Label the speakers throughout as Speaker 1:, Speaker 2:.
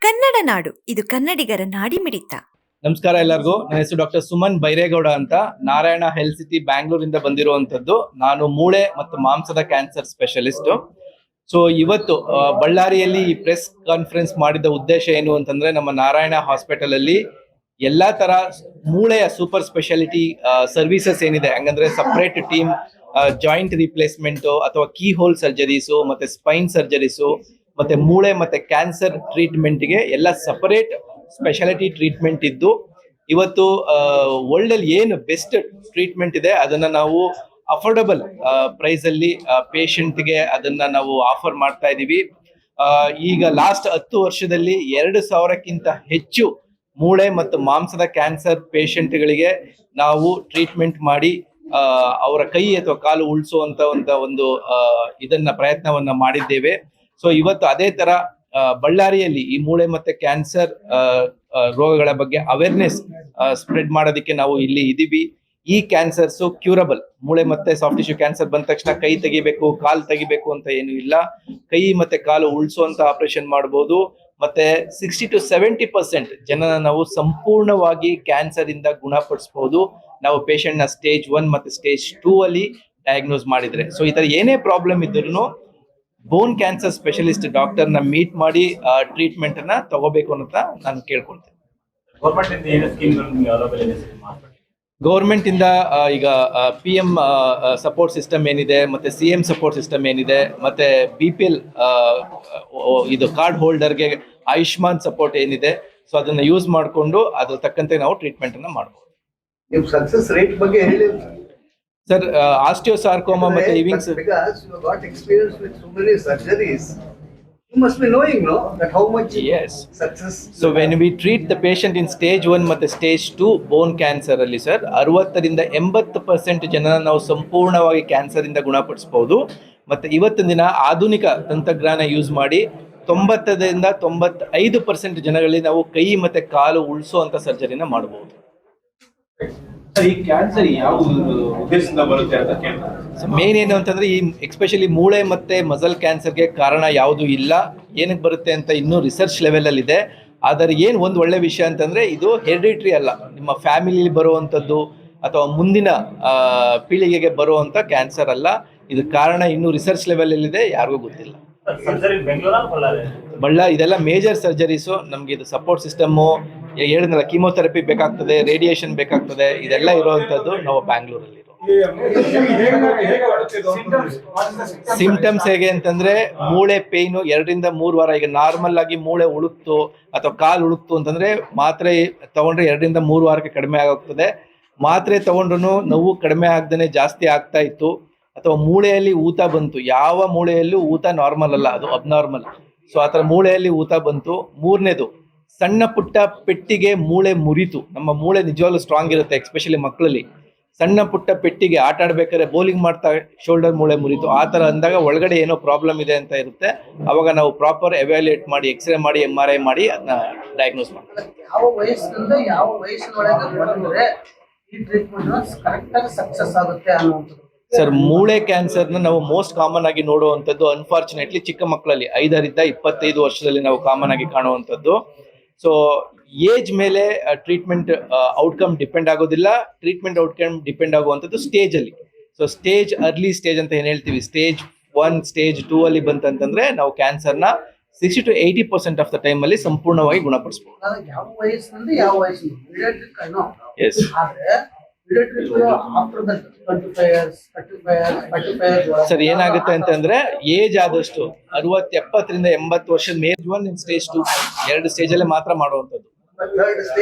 Speaker 1: ಕನ್ನಡ ನಾಡು ಇದು ಕನ್ನಡಿಗರ ನಾಡಿಮಿಡಿತ.
Speaker 2: ನಮಸ್ಕಾರ ಎಲ್ಲರಿಗೂ. ನನ್ನ ಹೆಸರು ಡಾಕ್ಟರ್ ಸುಮನ್ ಬೈರೇಗೌಡ ಅಂತ, ನಾರಾಯಣ ಹೆಲ್ತ್ ಸಿಟಿ ಬ್ಯಾಂಗ್ಳೂರಿಂದ ಬಂದಿರುವಂತದ್ದು. ನಾನು ಮೂಳೆ ಮತ್ತು ಮಾಂಸದ ಕ್ಯಾನ್ಸರ್ ಸ್ಪೆಷಲಿಸ್ಟ್. ಸೊ ಇವತ್ತು ಬಳ್ಳಾರಿಯಲ್ಲಿ ಈ ಪ್ರೆಸ್ ಕಾನ್ಫರೆನ್ಸ್ ಮಾಡಿದ ಉದ್ದೇಶ ಏನು ಅಂತಂದ್ರೆ, ನಮ್ಮ ನಾರಾಯಣ ಹಾಸ್ಪಿಟಲ್ ಅಲ್ಲಿ ಎಲ್ಲಾ ತರ ಮೂಳೆಯ ಸೂಪರ್ ಸ್ಪೆಷಾಲಿಟಿ ಸರ್ವಿಸಸ್ ಏನಿದೆ, ಹಂಗಂದ್ರೆ ಸಪರೇಟ್ ಟೀಮ್ ಜಾಯಿಂಟ್ ರಿಪ್ಲೇಸ್ಮೆಂಟ್ ಅಥವಾ ಕೀ ಹೋಲ್ ಸರ್ಜರೀಸು ಮತ್ತೆ ಸ್ಪೈನ್ ಸರ್ಜರೀಸು ಮತ್ತೆ ಮೂಳೆ ಮತ್ತೆ ಕ್ಯಾನ್ಸರ್ ಟ್ರೀಟ್ಮೆಂಟ್ಗೆ ಎಲ್ಲ ಸಪರೇಟ್ ಸ್ಪೆಷಾಲಿಟಿ ಟ್ರೀಟ್ಮೆಂಟ್ ಇದ್ದು, ಇವತ್ತು ವರ್ಲ್ಡ್ ಅಲ್ಲಿ ಏನು ಬೆಸ್ಟ್ ಟ್ರೀಟ್ಮೆಂಟ್ ಇದೆ ಅದನ್ನ ನಾವು ಅಫೋರ್ಡಬಲ್ ಪ್ರೈಸ್ ಅಲ್ಲಿ ಪೇಷಂಟ್ಗೆ ಅದನ್ನ ನಾವು ಆಫರ್ ಮಾಡ್ತಾ ಇದೀವಿ. ಈಗ ಲಾಸ್ಟ್ 10 ವರ್ಷದಲ್ಲಿ 2,000ಕ್ಕಿಂತ ಹೆಚ್ಚು ಮೂಳೆ ಮತ್ತು ಮಾಂಸದ ಕ್ಯಾನ್ಸರ್ ಪೇಷಂಟ್ಗಳಿಗೆ ನಾವು ಟ್ರೀಟ್ಮೆಂಟ್ ಮಾಡಿ ಅವರ ಕೈ ಅಥವಾ ಕಾಲು ಉಳಿಸುವಂತ ಒಂದು ಇದನ್ನ ಪ್ರಯತ್ನವನ್ನ ಮಾಡಿದ್ದೇವೆ. ಸೊ ಇವತ್ತು ಅದೇ ತರ ಬಳ್ಳಾರಿಯಲ್ಲಿ ಈ ಮೂಳೆ ಮತ್ತೆ ಕ್ಯಾನ್ಸರ್ ರೋಗಗಳ ಬಗ್ಗೆ ಅವೇರ್ನೆಸ್ ಸ್ಪ್ರೆಡ್ ಮಾಡೋದಕ್ಕೆ ನಾವು ಇಲ್ಲಿ ಇದೀವಿ. ಈ ಕ್ಯಾನ್ಸರ್ಸ್ ಕ್ಯೂರಬಲ್. ಮೂಳೆ ಮತ್ತೆ ಸಾಫ್ಟ್ ಟಿಶ್ಯೂ ಕ್ಯಾನ್ಸರ್ ಬಂದ ತಕ್ಷಣ ಕೈ ತೆಗಿಬೇಕು, ಕಾಲು ತೆಗಿಬೇಕು ಅಂತ ಏನು ಇಲ್ಲ. ಕೈ ಮತ್ತೆ ಕಾಲು ಉಳಿಸುವಂತ ಆಪರೇಷನ್ ಮಾಡಬಹುದು. ಮತ್ತೆ 60 to 70% ಜನನ ನಾವು ಸಂಪೂರ್ಣವಾಗಿ ಕ್ಯಾನ್ಸರ್ ಇಂದ ಗುಣಪಡಿಸಬಹುದು ನಾವು ಪೇಷಂಟ್ ನ ಸ್ಟೇಜ್ 1 ಮತ್ತೆ ಸ್ಟೇಜ್ 2 ಅಲ್ಲಿ ಡಯಾಗ್ನೋಸ್ ಮಾಡಿದ್ರೆ. ಸೊ ಈ ತರ ಏನೇ ಪ್ರಾಬ್ಲಮ್ ಇದ್ರೂ ಬೋನ್ ಕ್ಯಾನ್ಸರ್ ಸ್ಪೆಷಲಿಸ್ಟ್ ಡಾಕ್ಟರ್ ನ ಮೀಟ್ ಮಾಡಿ ಟ್ರೀಟ್ಮೆಂಟ್ ಅನ್ನ ತಗೋಬೇಕು ಅಂತ ನಾನು ಕೇಳ್ಕೊಳ್ತೇನೆ. ಗೌರ್ಮೆಂಟ್ ಇಂದ ಈಗ PM ಸಪೋರ್ಟ್ ಸಿಸ್ಟಮ್ ಏನಿದೆ, ಮತ್ತೆ CM ಸಪೋರ್ಟ್ ಸಿಸ್ಟಮ್ ಏನಿದೆ, ಮತ್ತೆ BPL ಇದು ಕಾರ್ಡ್ ಹೋಲ್ಡರ್ಗೆ ಆಯುಷ್ಮಾನ್ ಸಪೋರ್ಟ್ ಏನಿದೆ, ಸೊ ಅದನ್ನ ಯೂಸ್ ಮಾಡಿಕೊಂಡು ಅದ್ರ ತಕ್ಕಂತೆ ನಾವು ಟ್ರೀಟ್ಮೆಂಟ್ ಅನ್ನ ಮಾಡಬಹುದು.
Speaker 3: ಸಕ್ಸಸ್ ರೇಟ್ ಬಗ್ಗೆ ಹೇಳಿ
Speaker 2: ಸರ್. ಆಸ್ಟಿಯೋಸಾರ್ಕೋಮಾ ಮತ್ತೆ ಇವಿಂಗ್ಸ್,
Speaker 3: because you have got experience with so many surgeries, you must be knowing, no, that how much
Speaker 2: yes
Speaker 3: success.
Speaker 2: So when we treat the patient in stage 1 ಮತ್ತೆ stage 2 ಬೋನ್ cancer ಅಲ್ಲಿ sir 60 ರಿಂದ 80% ಜನನ ನಾವು ಸಂಪೂರ್ಣವಾಗಿ cancer ಇಂದ ಗುಣಪಡಿಸಬಹುದು. ಮತ್ತೆ ಇವತ್ತಿನ ದಿನ ಆಧುನಿಕ ತಂತ್ರಜ್ಞಾನ ಯೂಸ್ ಮಾಡಿ 90 ರಿಂದ 95% ಜನಗಳಲ್ಲಿ ನಾವು ಕೈ ಮತ್ತೆ ಕಾಲು ಉಳಿಸುವಂತ ಸರ್ಜರಿನ ಮಾಡಬಹುದು.
Speaker 4: ಈ ಕ್ಯಾನ್ಸರ್ ಯಾವ ಉದ್ದೇಶದಿಂದ ಬರುತ್ತೆ ಅಂತ ಕೇಳ್ತಾರೆ.
Speaker 2: ಮೇನ್ ಏನು ಅಂತಂದ್ರೆ, ಈ ಎಸ್ಪೆಷಲಿ ಮೂಳೆ ಮತ್ತೆ ಮಸಲ್ ಕ್ಯಾನ್ಸರ್ಗೆ ಕಾರಣ ಯಾವುದು ಇಲ್ಲ, ಏನಕ್ಕೆ ಬರುತ್ತೆ ಅಂತ ಇನ್ನೂ ರಿಸರ್ಚ್ ಲೆವೆಲ್ ಅಲ್ಲಿ ಇದೆ. ಆದರೆ ಏನು ಒಂದು ಒಳ್ಳೆ ವಿಷಯ ಅಂತಂದ್ರೆ, ಇದು ಹೆರಿಡಿಟ್ರಿ ಅಲ್ಲ, ನಿಮ್ಮ ಫ್ಯಾಮಿಲಿ ಬರುವಂಥದ್ದು ಅಥವಾ ಮುಂದಿನ ಪೀಳಿಗೆಗೆ ಬರುವಂತ ಕ್ಯಾನ್ಸರ್ ಅಲ್ಲ. ಇದು ಕಾರಣ ಇನ್ನೂ ರಿಸರ್ಚ್ ಲೆವೆಲ್ ಅಲ್ಲಿ ಇದೆ, ಯಾರಿಗೂ ಗೊತ್ತಿಲ್ಲ. ಇದೆಲ್ಲ ಮೇಜರ್ ಸರ್ಜರೀಸು. ನಮ್ಗೆ ಇದು ಸಪೋರ್ಟ್ ಸಿಸ್ಟಮ್ಮು ಹೇಳಿದ್ನಲ್ಲ, ಕೀಮೋಥೆರಪಿ ಬೇಕಾಗ್ತದೆ, ರೇಡಿಯೇಷನ್ ಬೇಕಾಗ್ತದೆ, ಇದೆಲ್ಲ ಇರುವಂತದ್ದು ನಾವು ಬ್ಯಾಂಗ್ಳೂರಲ್ಲಿ. ಸಿಂಪ್ಟಮ್ಸ್ ಹೇಗೆ ಅಂತಂದ್ರೆ, ಮೂಳೆ ಪೇಯ್ನು 2 ರಿಂದ 3 ವಾರ. ಈಗ ನಾರ್ಮಲ್ ಆಗಿ ಮೂಳೆ ಉಳುಕ್ತು ಅಥವಾ ಕಾಲು ಉಳುಕ್ತು ಅಂತಂದ್ರೆ ಮಾತ್ರೆ ತಗೊಂಡ್ರೆ 2 ರಿಂದ 3 ವಾರಕ್ಕೆ ಕಡಿಮೆ ಆಗೋಗ್ತದೆ. ಮಾತ್ರೆ ತಗೊಂಡ್ರು ನೋವು ಕಡಿಮೆ ಆಗದೇನೆ ಜಾಸ್ತಿ ಆಗ್ತಾ ಇತ್ತು, ಅಥವಾ ಮೂಳೆಯಲ್ಲಿ ಊತ ಬಂತು. ಯಾವ ಮೂಳೆಯಲ್ಲೂ ಊತ ನಾರ್ಮಲ್ ಅಲ್ಲ, ಅದು ಅಬ್ನಾರ್ಮಲ್. ಸೊ ಆತರ ಮೂಳೆಯಲ್ಲಿ ಊತ ಬಂತು. 3ನೇದು, ಸಣ್ಣ ಪುಟ್ಟ ಪೆಟ್ಟಿಗೆ ಮೂಳೆ ಮುರಿತು. ನಮ್ಮ ಮೂಳೆ ನಿಜವಾಗ್ಲೂ ಸ್ಟ್ರಾಂಗ್ ಇರುತ್ತೆ, ಎಸ್ಪೆಷಲಿ ಮಕ್ಕಳಲ್ಲಿ. ಸಣ್ಣ ಪುಟ್ಟ ಪೆಟ್ಟಿಗೆ ಆಟ ಆಡ್ಬೇಕಾದ್ರೆ ಬೌಲಿಂಗ್ ಮಾಡ್ತಾ ಶೋಲ್ಡರ್ ಮೂಳೆ ಮುರಿತು, ಆ ತರ ಅಂದಾಗ ಒಳಗಡೆ ಏನೋ ಪ್ರಾಬ್ಲಮ್ ಇದೆ ಅಂತ ಇರುತ್ತೆ. ಅವಾಗ ನಾವು ಪ್ರಾಪರ್ ಎವ್ಯಾಲ್ಯೂಯೇಟ್ ಮಾಡಿ, ಎಕ್ಸ್ರೇ ಮಾಡಿ, MRI ಮಾಡಿ ಅದನ್ನ ಡಯಾಗ್ನೋಸ್ ಮಾಡ್ತೀವಿ.
Speaker 5: ಯಾವ ವಯಸ್ಸಿನಿಂದ ಯಾವ ವಯಸ್ಸಿನೊಳಗೆ ಬಂದ್ರೆ ಈ ಟ್ರೀಟ್ಮೆಂಟ್ ಕರೆಕ್ಟ್ ಆಗಿ ಸಕ್ಸಸ್ ಆಗುತ್ತೆ ಅನ್ನುವಂಥದ್ದು.
Speaker 2: ಸರ್, ಮೂಳೆ ಕ್ಯಾನ್ಸರ್ನ ನಾವು ಮೋಸ್ಟ್ ಕಾಮನ್ ಆಗಿ ನೋಡುವಂಥದ್ದು ಅನ್ಫಾರ್ಚುನೇಟ್ಲಿ ಚಿಕ್ಕ ಮಕ್ಕಳಲ್ಲಿ 5 ರಿಂದ 25 ವರ್ಷದಲ್ಲಿ ನಾವು ಕಾಮನ್ ಆಗಿ ಕಾಣುವಂಥದ್ದು. ಸೊ ಏಜ್ ಮೇಲೆ ಟ್ರೀಟ್ಮೆಂಟ್ ಔಟ್ಕಮ್ ಡಿಪೆಂಡ್ ಆಗೋದಿಲ್ಲ. ಟ್ರೀಟ್ಮೆಂಟ್ ಔಟ್ಕಮ್ ಡಿಪೆಂಡ್ ಆಗುವಂಥದ್ದು ಸ್ಟೇಜ್ ಅಲ್ಲಿ. ಸೊ ಸ್ಟೇಜ್, ಅರ್ಲಿ ಸ್ಟೇಜ್ ಅಂತ ಏನ್ ಹೇಳ್ತೀವಿ, ಸ್ಟೇಜ್ 1 ಸ್ಟೇಜ್ 2 ಅಲ್ಲಿ ಬಂತಂತಂದ್ರೆ ನಾವು ಕ್ಯಾನ್ಸರ್ನ 60 to 80% ಆಫ್ ದ ಟೈಮ್ ಅಲ್ಲಿ ಸಂಪೂರ್ಣವಾಗಿ ಗುಣಪಡಿಸಬಹುದು.
Speaker 5: ಯಾವ ವಯಸ್ಸಿನಿಂದ ಯಾವ ವಯಸ್ಸಿನ
Speaker 2: ಎಸ್ ಸರ್, ಏನಾಗುತ್ತೆ ಅಂತಂದ್ರೆ, ಏಜ್ ಆದಷ್ಟು 60-70 ರಿಂದ 80 ವರ್ಷದ ಮೇಜ್ 1 ಸ್ಟೇಜ್ 2 2 ಸ್ಟೇಜ್ ಅಲ್ಲಿ ಮಾತ್ರ ಮಾಡುವಂಥದ್ದು.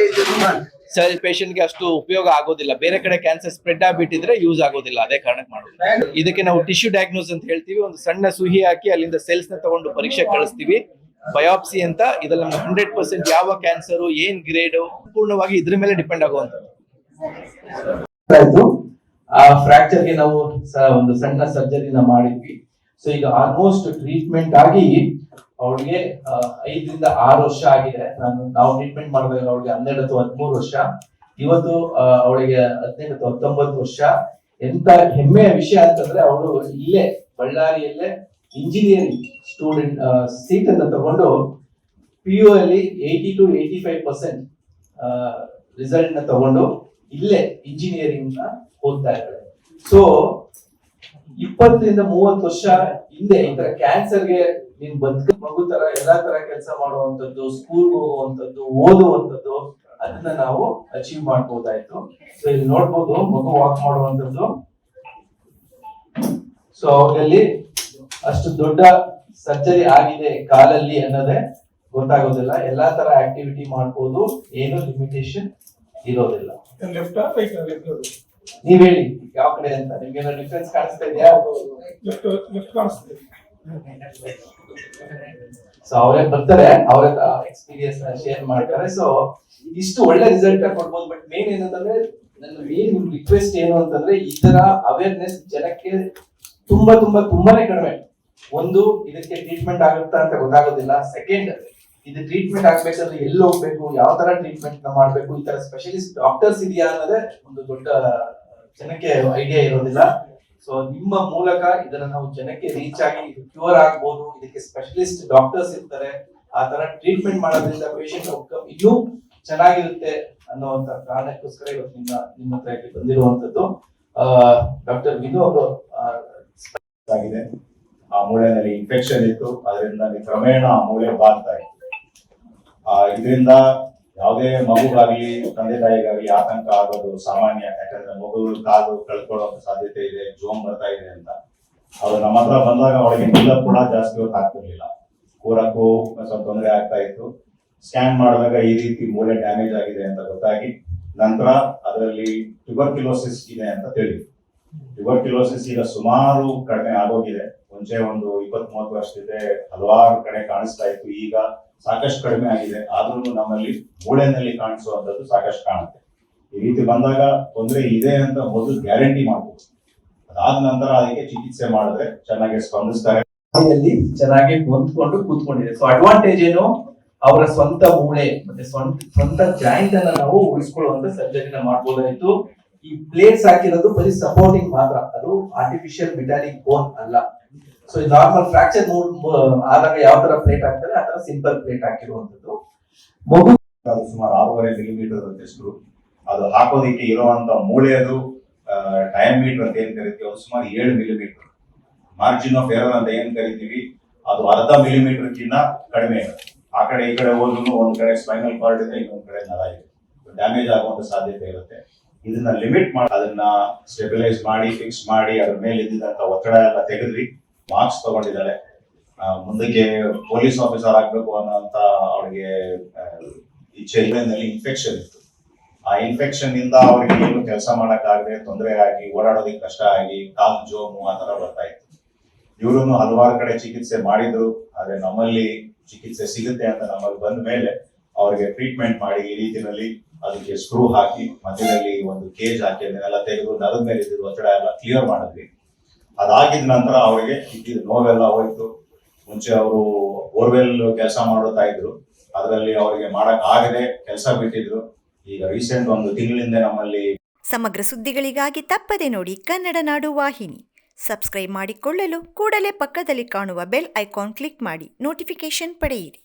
Speaker 2: ಸರ್, ಪೇಷಂಟ್ಗೆ ಅಷ್ಟು ಉಪಯೋಗ ಆಗೋದಿಲ್ಲ. ಬೇರೆ ಕಡೆ ಕ್ಯಾನ್ಸರ್ ಸ್ಪ್ರೆಡ್ ಆಗ್ಬಿಟ್ಟಿದ್ರೆ ಯೂಸ್ ಆಗೋದಿಲ್ಲ, ಅದೇ ಕಾರಣಕ್ಕೆ ಮಾಡೋದು. ಇದಕ್ಕೆ ನಾವು ಟಿಶ್ಯೂ ಡಯಾಗ್ನೋಸ್ ಅಂತ ಹೇಳ್ತೀವಿ. ಒಂದು ಸಣ್ಣ ಸುಹಿ ಹಾಕಿ ಅಲ್ಲಿಂದ ಸೆಲ್ಸ್ ನ ತಗೊಂಡು ಪರೀಕ್ಷೆ ಕಳಿಸ್ತೀವಿ, ಬಯಾಪ್ಸಿ ಅಂತ. ಇದ್ರಲ್ಲಿ 100% ಯಾವ ಕ್ಯಾನ್ಸರ್, ಏನ್ ಗ್ರೇಡ್, ಪೂರ್ಣವಾಗಿ ಇದ್ರ ಮೇಲೆ ಡಿಪೆಂಡ್ ಆಗುವಂಥದ್ದು. ಆ ಫ್ರಾಕ್ಚರ್ಗೆ ನಾವು ಒಂದು ಸಣ್ಣ ಸರ್ಜರಿನ ಮಾಡಿದ್ವಿ. ಸೊ ಈಗ ಆಲ್ಮೋಸ್ಟ್ ಟ್ರೀಟ್ಮೆಂಟ್ ಆಗಿ ಅವಳಿಗೆ 5 ರಿಂದ 6 ವರ್ಷ ಆಗಿದೆ. ನಾವು ಟ್ರೀಟ್ಮೆಂಟ್ ಮಾಡಿದಾಗ ಅವಳಿಗೆ 12 ಅಥವಾ 13 ವರ್ಷ. ಇವತ್ತು ಅವಳಿಗೆ 18 ಅಥವಾ 19 ವರ್ಷ. ಎಂತ ಹೆಮ್ಮೆಯ ವಿಷಯ ಅಂತಂದ್ರೆ, ಅವಳು ಇಲ್ಲೇ ಬಳ್ಳಾರಿಯಲ್ಲೇ ಇಂಜಿನಿಯರಿಂಗ್ ಸ್ಟೂಡೆಂಟ್ ಸೀಟ್ ಅನ್ನು ತಗೊಂಡು PU ಅಲ್ಲಿ 80 to 85% ರಿಸಲ್ಟ್ ನ ತಗೊಂಡು ಇಲ್ಲೇ ಇಂಜಿನಿಯರಿಂಗ್ ನ ಓದ್ತಾ ಇದ್ದಾರೆ. ಸೊ 20-30 ವರ್ಷ ಹಿಂದೆ ಈ ತರ ಕ್ಯಾನ್ಸರ್ಗೆ ನೀನ್ ಬದುಕ ಮಗು ತರ ಎಲ್ಲಾ ತರ ಕೆಲಸ ಮಾಡುವಂತದ್ದು, ಸ್ಕೂಲ್ ಹೋಗುವಂತದ್ದು, ಓದುವಂತದ್ದು, ಅದನ್ನ ನಾವು ಅಚೀವ್ ಮಾಡಬಹುದಾಯ್ತು. ಸೊ ಇಲ್ಲಿ ನೋಡ್ಬೋದು ಮಗು ವಾಕ್ ಮಾಡುವಂತದ್ದು. ಸೊ ಅವರಲ್ಲಿ ಅಷ್ಟು ದೊಡ್ಡ ಸರ್ಜರಿ ಆಗಿದೆ ಕಾಲಲ್ಲಿ ಅನ್ನೋದೇ ಗೊತ್ತಾಗೋದಿಲ್ಲ. ಎಲ್ಲಾ ತರ ಆಕ್ಟಿವಿಟಿ ಮಾಡ್ಬೋದು, ಏನು ಲಿಮಿಟೇಷನ್ ಇರೋದಿಲ್ಲ. ನೀವ್ ಹೇಳಿ ಯಾವ ಕಡೆ ಅಂತ, ನಿಮ್ಗೆ ಡಿಫ್ರೆನ್ಸ್ ಕಾಣಿಸ್ತಾ ಇದೆಯಾ? ಸೊ ಅವರೇ ಬರ್ತಾರೆ, ಅವರ ಎಕ್ಸ್ಪೀರಿಯನ್ಸ್ ನ ಶೇರ್ ಮಾಡ್ತಾರೆ. ಸೊ ಇಷ್ಟು ಒಳ್ಳೆ ರಿಸಲ್ಟ್ ಕೊಡ್ಬೋದು. ಬಟ್ ಮೇನ್ ಏನಂತಂದ್ರೆ ನನ್ನ ಮೇನ್ ರಿಕ್ವೆಸ್ಟ್ ಏನು ಅಂತಂದ್ರೆ ಈ ತರ ಅವೇರ್ನೆಸ್ ಜನಕ್ಕೆ ತುಂಬಾನೇ ಕಡಿಮೆ. ಒಂದು, ಇದಕ್ಕೆ ಟ್ರೀಟ್ಮೆಂಟ್ ಆಗುತ್ತಾ ಅಂತ ಗೊತ್ತಾಗೋದಿಲ್ಲ. ಸೆಕೆಂಡ್, ಇದು ಟ್ರೀಟ್ಮೆಂಟ್ ಆಗ್ಬೇಕಂದ್ರೆ ಎಲ್ಲಿ ಹೋಗ್ಬೇಕು, ಯಾವ ತರ ಟ್ರೀಟ್ಮೆಂಟ್ ಮಾಡ್ಬೇಕು, ಈ ತರ ಸ್ಪೆಷಲಿಸ್ಟ್ ಡಾಕ್ಟರ್ಸ್ ಇದೆಯಾ ಅನ್ನೋದೇ ಒಂದು ದೊಡ್ಡ ಜನಕ್ಕೆ ಐಡಿಯಾ ಇರೋದಿಲ್ಲ. ಸೊ ನಿಮ್ಮ ಮೂಲಕ ಇದನ್ನ ನಾವು ಜನಕ್ಕೆ ರೀಚ್ ಆಗಿ ಇದು ಕ್ಯೂರ್ ಆಗ್ಬೋದು, ಇದಕ್ಕೆ ಸ್ಪೆಷಲಿಸ್ಟ್ ಡಾಕ್ಟರ್ಸ್ ಇರ್ತಾರೆ, ಆ ತರ ಟ್ರೀಟ್ಮೆಂಟ್ ಮಾಡೋದ್ರಿಂದ ಪೇಷಂಟ್ ಔಟ್ಕಮ್ ಇನ್ನೂ ಚೆನ್ನಾಗಿರುತ್ತೆ ಅನ್ನುವಂತ ಕಾರಣಕ್ಕೋಸ್ಕರ ಇವತ್ತು ನಿಮ್ಮ ಹತ್ರ ಇಲ್ಲಿ ಬಂದಿರುವಂತದ್ದು. ಡಾಕ್ಟರ್ ವಿನು ಅವರು
Speaker 6: ಆಗಿದೆ. ಆ ಮೂಳೆನಲ್ಲಿ ಇನ್ಫೆಕ್ಷನ್ ಇತ್ತು, ಅದರಿಂದ ಕ್ರಮೇಣ ಆ ಮೂಳೆ ಬಾಗ್ತಾ ಇತ್ತು. ಇದರಿಂದ ಯಾವುದೇ ಮಗುಗಾಗ್ಲಿ ತಂದೆ ತಾಯಿಗಾಗ್ಲಿ ಆತಂಕ ಆಗೋದು ಸಾಮಾನ್ಯ. ಯಾಕಂದ್ರೆ ಮಗು ಕಾಲು ಕಳ್ಕೊಳ್ಳೋ ಸಾಧ್ಯತೆ ಇದೆ, ಜೋಮ್ ಬರ್ತಾ ಇದೆ ಅಂತ. ಅವ್ರು ನಮ್ಮ ಹತ್ರ ಬಂದಾಗ ಅವಳಿಗೆ ನಿಲ್ಲ ಕೂಡ ಜಾಸ್ತಿ ಹೊತ್ತು ಆಗ್ತಿರ್ಲಿಲ್ಲ, ಕೂರಕ್ಕೂ ಸ್ವಲ್ಪ ತೊಂದರೆ ಆಗ್ತಾ ಇತ್ತು. ಸ್ಕ್ಯಾನ್ ಮಾಡಿದಾಗ ಈ ರೀತಿ ಮೂಳೆ ಡ್ಯಾಮೇಜ್ ಆಗಿದೆ ಅಂತ ಗೊತ್ತಾಗಿ ನಂತರ ಅದರಲ್ಲಿ ಟ್ಯೂಬರ್ಕ್ಯುಲೋಸಿಸ್ ಇದೆ ಅಂತ ತಿಳಿಯಿತು. ಟ್ಯೂಬರ್ಕ್ಯುಲೋಸಿಸ್ ಈಗ ಸುಮಾರು ಕಡಿಮೆ ಆಗೋಗಿದೆ. ಮುಂಚೆ ಒಂದು 20-30 ವರ್ಷದಿಂದ ಹಲವಾರು ಕಡೆ ಕಾಣಿಸ್ತಾ ಇತ್ತು, ಈಗ ಸಾಕಷ್ಟು ಕಡಿಮೆ ಆಗಿದೆ. ಆದ್ರೂ ನಮ್ಮಲ್ಲಿ ಮೂಳೆನಲ್ಲಿ ಕಾಣಿಸುವಂತದ್ದು ಸಾಕಷ್ಟು ಕಾಣುತ್ತೆ. ಈ ರೀತಿ ಬಂದಾಗ ತೊಂದರೆ ಇದೆ ಅಂತ ಮೊದಲು ಗ್ಯಾರಂಟಿ ಮಾಡ್ಬೋದು. ಅದಾದ ನಂತರ ಅದಕ್ಕೆ ಚಿಕಿತ್ಸೆ ಮಾಡಿದ್ರೆ ಚೆನ್ನಾಗಿ ಸ್ಪಂದಿಸ್ತಾರೆ.
Speaker 2: ಚೆನ್ನಾಗಿ ಹೊಂದ್ಕೊಂಡು ಕೂತ್ಕೊಂಡಿದೆ. ಸೊ ಅಡ್ವಾಂಟೇಜ್ ಏನು, ಅವರ ಸ್ವಂತ ಮೂಳೆ ಮತ್ತೆ ಸ್ವಂತ ಜಾಯಿಂಟ್ ಅನ್ನ ನಾವು ಉಳಿಸ್ಕೊಳ್ಳುವಂತ ಸರ್ಜರಿನ ಮಾಡ್ಬೋದಾಯ್ತು. ಈ ಪ್ಲೇಟ್ಸ್ ಹಾಕಿರೋದು ಬರೀ ಸಪೋರ್ಟಿಂಗ್ ಮಾತ್ರ, ಅದು ಆರ್ಟಿಫಿಷಿಯಲ್ ಮೆಟಾಲಿಕ್ ಬೋನ್ ಅಲ್ಲ. ಸೊ ನಾರ್ಮಲ್ ಫ್ರಾಕ್ಚರ್ ಆದಾಗ ಯಾವ ತರ ಪ್ಲೇಟ್ ಹಾಕ್ತಾರೆ ಆ ತರ ಸಿಂಪಲ್ ಪ್ಲೇಟ್ ಹಾಕಿರುವಂತದ್ದು. ಮಗು
Speaker 6: ಅದು ಸುಮಾರು 6.5 ಮಿಲಿಮೀಟರ್ ಅಂತೆಷ್ಟು. ಅದು ಹಾಕೋದಿಕ್ಕೆ ಇರುವಂತ ಮೂಳೆಯದು ಡಯಾಮೀಟರ್ ಅಂತ ಏನ್ ಕರಿತೀವಿ, ಅದು ಸುಮಾರು 7 ಮಿಲಿಮೀಟರ್. ಮಾರ್ಜಿನ್ ಆಫ್ ಎರರ್ ಅಂತ ಏನ್ ಕರಿತೀವಿ, ಅದು ಅರ್ಧ ಮಿಲಿಮೀಟರ್ ಕಿನ್ನ ಕಡಿಮೆ ಇರುತ್ತೆ. ಆ ಕಡೆ ಈ ಕಡೆ ಹೋದ್ರು ಒಂದ್ ಕಡೆ ಸ್ಪೈನಲ್ ಕಾರ್ಡ್ ಇದೆ, ಇನ್ನೊಂದ್ ಕಡೆ ನರ ಇದೆ, ಡ್ಯಾಮೇಜ್ ಆಗುವಂತ ಸಾಧ್ಯತೆ ಇರುತ್ತೆ. ಇದನ್ನ ಲಿಮಿಟ್ ಮಾಡಿ ಅದನ್ನ ಸ್ಟೆಬಿಲೈಸ್ ಮಾಡಿ ಫಿಕ್ಸ್ ಮಾಡಿ ಅದ್ರ ಮೇಲೆ ಇದ್ದಿದ್ದಂತ ಒತ್ತಡ ಎಲ್ಲ ತೆಗೆದ್ವಿ. ಮಾರ್ಕ್ಸ್ ತಗೊಂಡಿದ್ದಾಳೆ. ಮುಂದಕ್ಕೆ ಪೊಲೀಸ್ ಆಫೀಸರ್ ಆಗ್ಬೇಕು ಅನ್ನೋಂತ ಅವಳಿಗೆ ಇಚ್ಛೆ ಇದ್ರಲ್ಲಿ ಇನ್ಫೆಕ್ಷನ್ ಇತ್ತು. ಆ ಇನ್ಫೆಕ್ಷನ್ ಇಂದ ಅವ್ರಿಗೆ ಏನು ಕೆಲಸ ಮಾಡಕ್ಕಾಗದೆ ತೊಂದರೆ ಆಗಿ ಓಡಾಡೋದಕ್ಕೆ ಕಷ್ಟ ಆಗಿ ಕಾಲು ಜೋಮು ಆ ತರ ಬರ್ತಾ ಇತ್ತು. ಇವ್ರು ಹಲವಾರು ಕಡೆ ಚಿಕಿತ್ಸೆ ಮಾಡಿದ್ರು, ಆದ್ರೆ ನಮ್ಮಲ್ಲಿ ಚಿಕಿತ್ಸೆ ಸಿಗುತ್ತೆ ಅಂತ ನಮ್ಮಲ್ಲಿ ಬಂದ ಮೇಲೆ ಅವ್ರಿಗೆ ಟ್ರೀಟ್ಮೆಂಟ್ ಮಾಡಿ ಈ ರೀತಿಯಲ್ಲಿ ಅದಕ್ಕೆ ಸ್ಕ್ರೂ ಹಾಕಿ ಮಧ್ಯದಲ್ಲಿ ಒಂದು ಕೇಜ್ ಹಾಕಿ ಅದನ್ನೆಲ್ಲ ತೆಗೆದು ನರದ ಮೇಲೆ ಇದ್ದಿದ್ದು ಒತ್ತಡ ಎಲ್ಲ ಕ್ಲಿಯರ್ ಮಾಡಿದ್ವಿ. ಅದಾಗಿದ ನಂತರ ಅವರಿಗೆ ಇದ್ದಿದ್ದು ನೋವೆಲ್ಲ ಹೋಯ್ತು. ಮುಂಚೆ ಅವರು ಬೋರ್ವೆಲ್ ಕೆಲಸ ಮಾಡುತ್ತಾ ಇದ್ರು, ಅದರಲ್ಲಿ ಅವರಿಗೆ ಮಾಡಕ್ ಆಗದೆ ಕೆಲಸ ಬಿಟ್ಟಿದ್ರು. ಈಗ ರೀಸೆಂಟ್ ಒಂದು ತಿಂಗಳಿಂದ ನಮ್ಮಲ್ಲಿ
Speaker 1: ಸಮಗ್ರ ಸುದ್ದಿಗಳಿಗಾಗಿ ತಪ್ಪದೆ ನೋಡಿ ಕನ್ನಡ ನಾಡು ವಾಹಿನಿ. ಸಬ್ಸ್ಕ್ರೈಬ್ ಮಾಡಿಕೊಳ್ಳಲು ಕೂಡಲೇ ಪಕ್ಕದಲ್ಲಿ ಕಾಣುವ ಬೆಲ್ ಐಕಾನ್ ಕ್ಲಿಕ್ ಮಾಡಿ ನೋಟಿಫಿಕೇಶನ್ ಪಡೆಯಿರಿ.